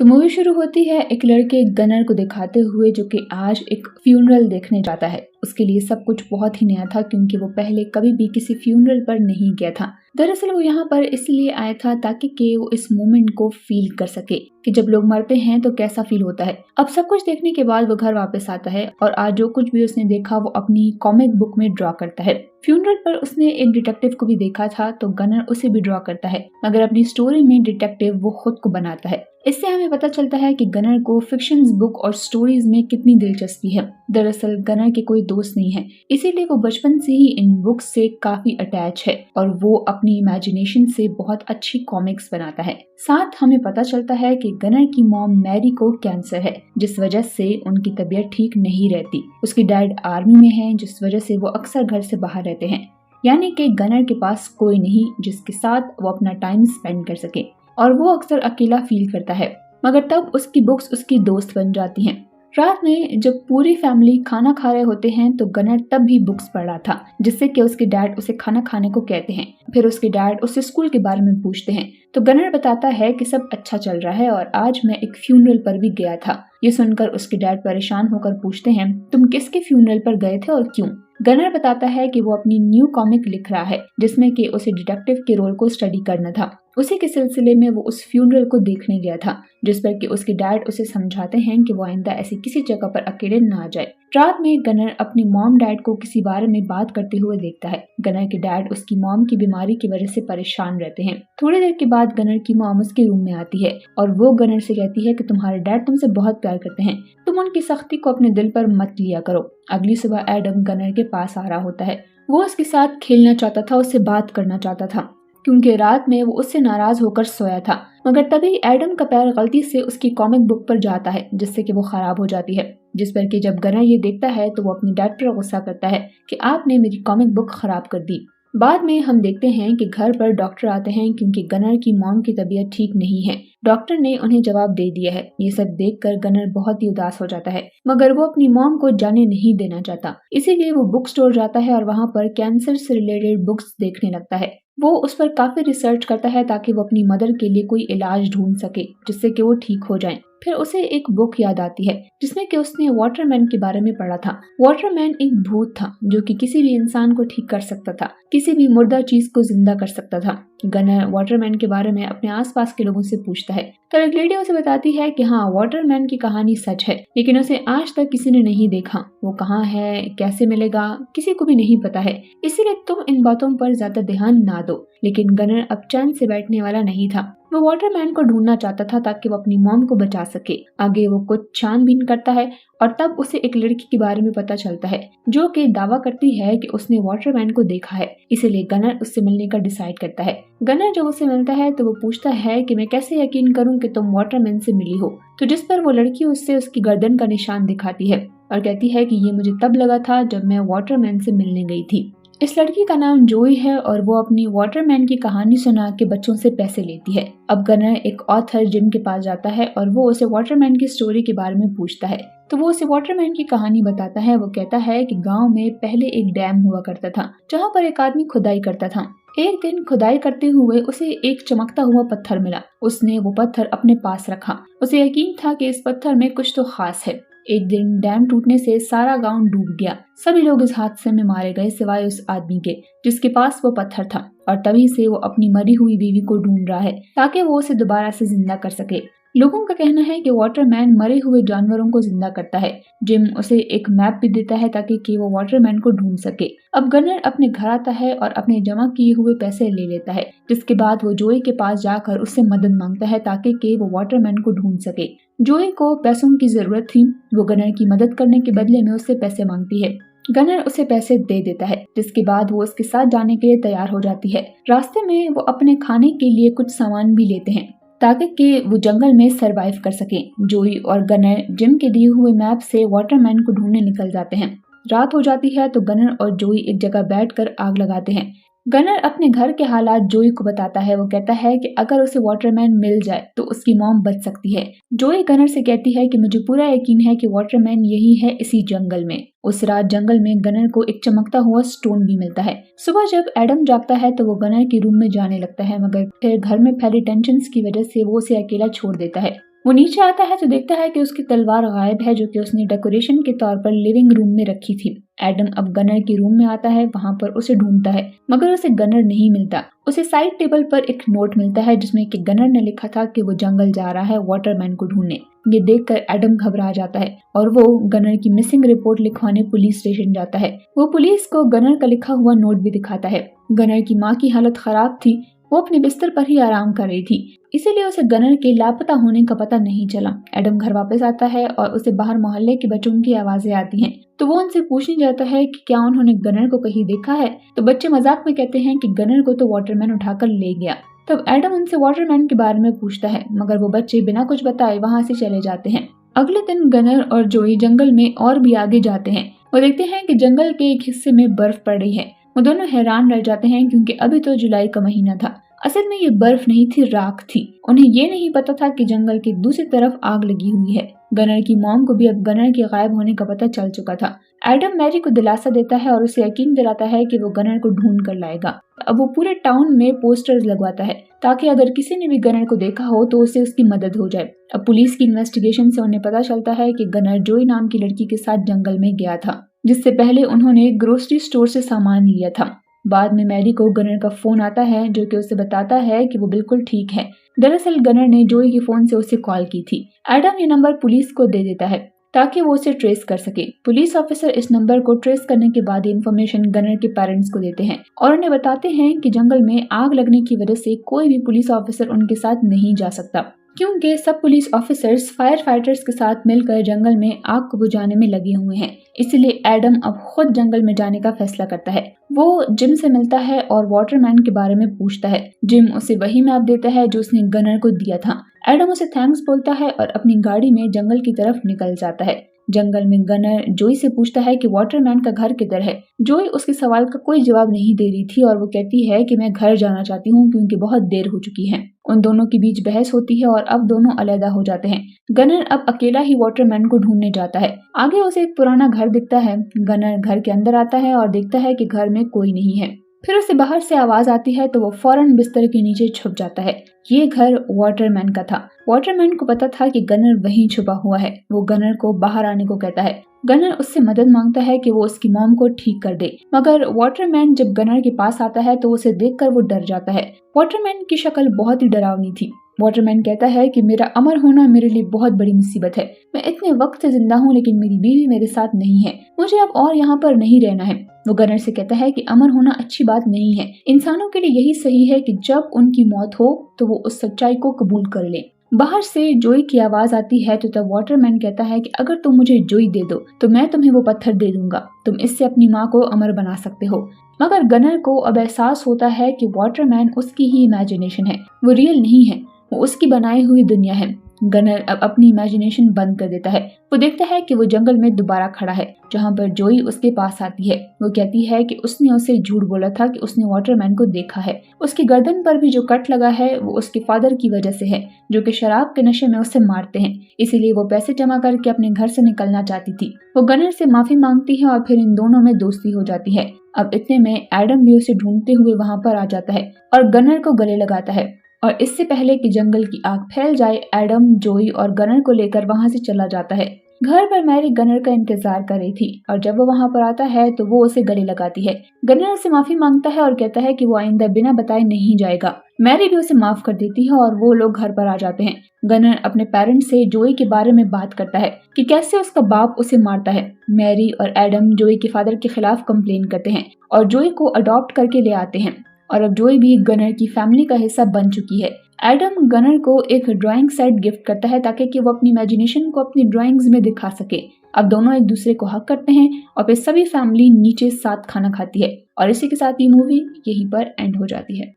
तो मूवी शुरू होती है एक लड़के गनर को दिखाते हुए जो कि आज एक फ्यूनरल देखने जाता है। उसके लिए सब कुछ बहुत ही नया था क्योंकि वो पहले कभी भी किसी फ्यूनरल पर नहीं गया था। दरअसल वो यहाँ पर इसलिए आया था ताकि कि वो इस मोमेंट को फील कर सके कि जब लोग मरते हैं तो कैसा फील होता है। अब सब कुछ देखने के बाद वो घर वापस आता है और आज जो कुछ भी उसने देखा वो अपनी कॉमिक बुक में ड्रॉ करता है। फ्यूनरल पर उसने एक डिटेक्टिव को भी देखा था तो गनर उसे भी ड्रॉ करता है, मगर अपनी स्टोरी में डिटेक्टिव वो खुद को बनाता है। इससे हमें पता चलता है कि गनर को फिक्शंस बुक और स्टोरीज में कितनी दिलचस्पी है। दरअसल गनर के कोई दोस्त नहीं है, इसीलिए वो बचपन से ही इन बुक्स से काफी अटैच है और वो अपनी इमेजिनेशन से बहुत अच्छी कॉमिक्स बनाता है। साथ हमें पता चलता है कि गनर की मॉम मैरी को कैंसर है, जिस वजह से उनकी तबीयत ठीक नहीं रहती। उसकी डैड आर्मी में है, जिस वजह से वो अक्सर घर से बाहर रहते हैं। यानी कि गनर के पास कोई नहीं जिसके साथ वो अपना टाइम स्पेंड कर सके और वो अक्सर अकेला फील करता है। मगर तब उसकी बुक्स उसकी दोस्त बन जाती हैं। रात में जब पूरी फैमिली खाना खा रहे होते हैं तो गनर तब भी बुक्स पढ़ रहा था, जिससे कि उसके डैड उसे खाना खाने को कहते हैं। फिर उसके डैड उससे स्कूल के बारे में पूछते हैं तो गनर बताता है कि सब अच्छा चल रहा है और आज मैं एक फ्यूनरल पर भी गया था। ये सुनकर उसके डैड परेशान होकर पूछते हैं तुम किसके फ्यूनरल पर गए थे और क्यों? गनर बताता है कि वो अपनी न्यू कॉमिक लिख रहा है जिसमें कि उसे डिटेक्टिव के रोल को स्टडी करना था। उसी के सिलसिले में वो उस फ्यूनरल को देखने गया था, जिस पर कि उसके डैड उसे समझाते हैं कि वो आइंदा ऐसी किसी जगह पर अकेले ना जाए। रात में गनर अपनी मॉम डैड को किसी बारे में बात करते हुए देखता है। गनर के डैड उसकी मॉम की बीमारी की वजह से परेशान रहते हैं। थोड़ी देर के बाद गनर की मॉम उसके रूम में आती है और वो गनर से कहती है कि तुम्हारे डैड तुमसे बहुत प्यार करते हैं, तुम उनकी सख्ती को अपने दिल पर मत लिया करो। अगली सुबह एडम गनर के पास आ रहा होता है। वो उसके साथ खेलना चाहता था, उससे बात करना चाहता था क्योंकि रात में वो उससे नाराज होकर सोया था। मगर तभी एडम का पैर गलती से उसकी कॉमिक बुक पर जाता है जिससे कि वो खराब हो जाती है। जिस पर कि जब गनर ये देखता है तो वो अपने डैड पर गुस्सा करता है कि आपने मेरी कॉमिक बुक खराब कर दी। बाद में हम देखते हैं कि घर पर डॉक्टर आते हैं क्योंकि गनर की मॉम की तबीयत ठीक नहीं है। डॉक्टर ने उन्हें जवाब दे दिया है। ये सब देखकर गनर बहुत ही उदास हो जाता है, मगर वो अपनी मॉम को जाने नहीं देना चाहता। इसीलिए वो बुक स्टोर जाता है और वहाँ पर कैंसर से रिलेटेड बुक्स देखने लगता है। वो उस पर काफी रिसर्च करता है ताकि वो अपनी मदर के लिए कोई इलाज ढूंढ सके जिससे कि वो ठीक हो जाएं। फिर उसे एक बुक याद आती है जिसमें कि उसने वाटरमैन के बारे में पढ़ा था। वाटरमैन एक भूत था जो कि किसी भी इंसान को ठीक कर सकता था, किसी भी मुर्दा चीज को जिंदा कर सकता था। गनर वाटरमैन के बारे में अपने आसपास के लोगों से पूछता है तो एक लेडी उसे बताती है कि हाँ, वाटरमैन की कहानी सच है, लेकिन उसे आज तक किसी ने नहीं देखा। वो कहाँ है, कैसे मिलेगा, किसी को भी नहीं पता है, इसीलिए तुम इन बातों पर ज्यादा ध्यान ना दो। लेकिन गनर अब चैन से बैठने वाला नहीं था। वो वाटरमैन को ढूंढना चाहता था ताकि वो अपनी मॉम को बचा सके। आगे वो कुछ छानबीन करता है और तब उसे एक लड़की के बारे में पता चलता है जो कि दावा करती है कि उसने वाटरमैन को देखा है। इसीलिए गनर उससे मिलने का डिसाइड करता है। गनर जब उससे मिलता है तो वो पूछता है कि मैं कैसे यकीन करूं कि तुम वाटरमैन से मिली हो। तो जिस पर वो लड़की उससे उसकी गर्दन का निशान दिखाती है और कहती है कि ये मुझे तब लगा था जब मैं वाटरमैन से मिलने गई थी। इस लड़की का नाम जोई है और वो अपनी वाटरमैन की कहानी सुना के बच्चों से पैसे लेती है। अब गनर एक ऑथर जिम के पास जाता है और वो उसे वाटरमैन की स्टोरी के बारे में पूछता है तो वो उसे वाटरमैन की कहानी बताता है। वो कहता है कि गांव में पहले एक डैम हुआ करता था जहाँ पर एक आदमी खुदाई करता था। एक दिन खुदाई करते हुए उसे एक चमकता हुआ पत्थर मिला। उसने वो पत्थर अपने पास रखा। उसे यकीन था कि इस पत्थर में कुछ तो खास है। एक दिन डैम टूटने से सारा गांव डूब गया। सभी लोग इस हादसे में मारे गए सिवाय उस आदमी के जिसके पास वो पत्थर था, और तभी से वो अपनी मरी हुई बीवी को ढूंढ रहा है ताकि वो उसे दोबारा से जिंदा कर सके। लोगों का कहना है कि वाटरमैन मरे हुए जानवरों को जिंदा करता है। जिम उसे एक मैप भी देता है ताकि कि वो वाटरमैन को ढूंढ सके। अब गनर अपने घर आता है और अपने जमा किए हुए पैसे ले लेता है, जिसके बाद वो जोई के पास जाकर उससे मदद मांगता है ताकि कि वो वाटरमैन को ढूंढ सके। जोई को पैसों की जरूरत थी। वो गनर की मदद करने के बदले में उससे पैसे मांगती है। गनर उसे पैसे दे देता है, जिसके बाद वो उसके साथ जाने के लिए तैयार हो जाती है। रास्ते में वो अपने खाने के लिए कुछ सामान भी लेते हैं ताकि कि वो जंगल में सरवाइव कर सके। जोई और गनर जिम के दिए हुए मैप से वाटरमैन को ढूंढने निकल जाते हैं। रात हो जाती है तो गनर और जोई एक जगह बैठकर आग लगाते हैं। गनर अपने घर के हालात जोई को बताता है। वो कहता है कि अगर उसे वाटरमैन मिल जाए तो उसकी मॉम बच सकती है। जोई गनर से कहती है कि मुझे पूरा यकीन है कि वाटरमैन यही है इसी जंगल में। उस रात जंगल में गनर को एक चमकता हुआ स्टोन भी मिलता है। सुबह जब एडम जागता है तो वो गनर के रूम में जाने लगता है, मगर फिर घर में फैली टेंशन की वजह से वो उसे अकेला छोड़ देता है। वो नीचे आता है तो देखता है कि उसकी तलवार गायब है, जो कि उसने डेकोरेशन के तौर पर लिविंग रूम में रखी थी। एडम अब गनर के रूम में आता है, वहाँ पर उसे ढूंढता है, मगर उसे गनर नहीं मिलता। उसे साइड टेबल पर एक नोट मिलता है जिसमें कि गनर ने लिखा था कि वो जंगल जा रहा है वाटरमैन को ढूंढने। ये देखकर एडम घबरा जाता है और वो गनर की मिसिंग रिपोर्ट लिखवाने पुलिस स्टेशन जाता है। वो पुलिस को गनर का लिखा हुआ नोट भी दिखाता है। गनर की माँ की हालत खराब थी, वो अपने बिस्तर पर ही आराम कर रही थी, इसीलिए उसे गनर के लापता होने का पता नहीं चला। एडम घर वापस आता है और उसे बाहर मोहल्ले के बच्चों की आवाजें आती हैं, तो वो उनसे पूछने जाता है कि क्या उन्होंने गनर को कहीं देखा है। तो बच्चे मजाक में कहते हैं कि गनर को तो वाटरमैन उठाकर ले गया। तब एडम उनसे वाटरमैन के बारे में पूछता है, मगर वो बच्चे बिना कुछ बताए वहाँ से चले जाते हैं। अगले दिन गनर और जोई जंगल में और भी आगे जाते हैं। वो देखते हैं कि जंगल के एक हिस्से में बर्फ पड़ रही है। वो दोनों हैरान रह जाते हैं क्योंकि अभी तो जुलाई का महीना था। असल में ये बर्फ नहीं थी, राख थी। उन्हें ये नहीं पता था कि जंगल की दूसरी तरफ आग लगी हुई है। गनर की मॉम को भी अब गनर के गायब होने का पता चल चुका था। एडम मैरी को दिलासा देता है और उसे यकीन दिलाता है कि वो गनर को ढूंढ कर लाएगा। अब वो पूरे टाउन में पोस्टर्स लगवाता है ताकि अगर किसी ने भी गनर को देखा हो तो उसे उसकी मदद हो जाए। अब पुलिस की इन्वेस्टिगेशन से उन्हें पता चलता है कि गनर जोई नाम की लड़की के साथ जंगल में गया था, जिससे पहले उन्होंने ग्रोसरी स्टोर से सामान लिया था। बाद में मैरी को गनर का फोन आता है जो कि उसे बताता है कि वो बिल्कुल ठीक है। दरअसल गनर ने जोई के फोन से उसे कॉल की थी। एडम ये नंबर पुलिस को दे देता है ताकि वो उसे ट्रेस कर सके। पुलिस ऑफिसर इस नंबर को ट्रेस करने के बाद इन्फॉर्मेशन गनर के पेरेंट्स को देते हैं और उन्हें बताते हैं कि जंगल में आग लगने की वजह से कोई भी पुलिस ऑफिसर उनके साथ नहीं जा सकता, क्योंकि सब पुलिस ऑफिसर्स फायर फाइटर्स के साथ मिलकर जंगल में आग को बुझाने में लगे हुए हैं। इसलिए एडम अब खुद जंगल में जाने का फैसला करता है। वो जिम से मिलता है और वाटरमैन के बारे में पूछता है। जिम उसे वही मैप देता है जो उसने गनर को दिया था। एडम उसे थैंक्स बोलता है और अपनी गाड़ी में जंगल की तरफ निकल जाता है। जंगल में गनर जोई से पूछता है कि वाटरमैन का घर किधर है। जोई उसके सवाल का कोई जवाब नहीं दे रही थी और वो कहती है कि मैं घर जाना चाहती हूँ क्योंकि बहुत देर हो चुकी है। उन दोनों के बीच बहस होती है और अब दोनों अलग हो जाते हैं। गनर अब अकेला ही वाटरमैन को ढूंढने जाता है। आगे उसे एक पुराना घर दिखता है। गनर घर के अंदर आता है और देखता है कि घर में कोई नहीं है। फिर उसे बाहर से आवाज आती है तो वो फौरन बिस्तर के नीचे छुप जाता है। ये घर वाटरमैन का था। वाटरमैन को पता था कि गनर वहीं छुपा हुआ है। वो गनर को बाहर आने को कहता है। गनर उससे मदद मांगता है कि वो उसकी मॉम को ठीक कर दे, मगर वाटरमैन जब गनर के पास आता है तो उसे देखकर वो डर जाता है। वाटरमैन की शक्ल बहुत ही डरावनी थी। वाटरमैन कहता है कि मेरा अमर होना मेरे लिए बहुत बड़ी मुसीबत है। मैं इतने वक्त से जिंदा हूँ लेकिन मेरी बीवी मेरे साथ नहीं है। मुझे अब और यहाँ पर नहीं रहना है। वो गनर से कहता है कि अमर होना अच्छी बात नहीं है। इंसानों के लिए यही सही है कि जब उनकी मौत हो तो वो उस सच्चाई को कबूल कर ले। बाहर से जोई की आवाज आती है तो तब वाटरमैन कहता है कि अगर तुम मुझे जोई दे दो तो मैं तुम्हें वो पत्थर दे दूंगा। तुम इससे अपनी माँ को अमर बना सकते हो। मगर गनर को अब एहसास होता है कि वाटरमैन उसकी ही इमेजिनेशन है, वो रियल नहीं है, वो उसकी बनाई हुई दुनिया है। गनर अब अपनी इमेजिनेशन बंद कर देता है। वो देखता है कि वो जंगल में दोबारा खड़ा है जहाँ पर जोई उसके पास आती है। वो कहती है कि उसने उसे झूठ बोला था कि उसने वाटरमैन को देखा है। उसकी गर्दन पर भी जो कट लगा है वो उसके फादर की वजह से है, जो कि शराब के नशे में उसे मारते हैं। इसीलिए वो पैसे जमा करके अपने घर से निकलना चाहती थी। वो गनर से माफी मांगती है और फिर इन दोनों में दोस्ती हो जाती है। अब इतने में एडम भी उसे ढूंढते हुए वहाँ पर आ जाता है और गनर को गले लगाता है। और इससे पहले कि जंगल की आग फैल जाए, एडम जोई और गनर को लेकर वहां से चला जाता है। घर पर मैरी गनर का इंतजार कर रही थी और जब वो वहां पर आता है तो वो उसे गले लगाती है। गनर उसे माफी मांगता है और कहता है कि वो आइंदा बिना बताए नहीं जाएगा। मैरी भी उसे माफ कर देती है और वो लोग घर पर आ जाते हैं। गनर अपने पेरेंट्स से जोई के बारे में बात करता है कि कैसे उसका बाप उसे मारता है। मैरी और एडम जोई के फादर के खिलाफ कंप्लेन करते हैं और जोई को अडॉप्ट करके ले आते हैं और अब जोई भी गनर की फैमिली का हिस्सा बन चुकी है। एडम गनर को एक ड्राइंग सेट गिफ्ट करता है ताकि कि वो अपनी इमेजिनेशन को अपनी ड्राइंग्स में दिखा सके। अब दोनों एक दूसरे को हक करते हैं और फिर सभी फैमिली नीचे साथ खाना खाती है और इसी के साथ ये मूवी यहीं पर एंड हो जाती है।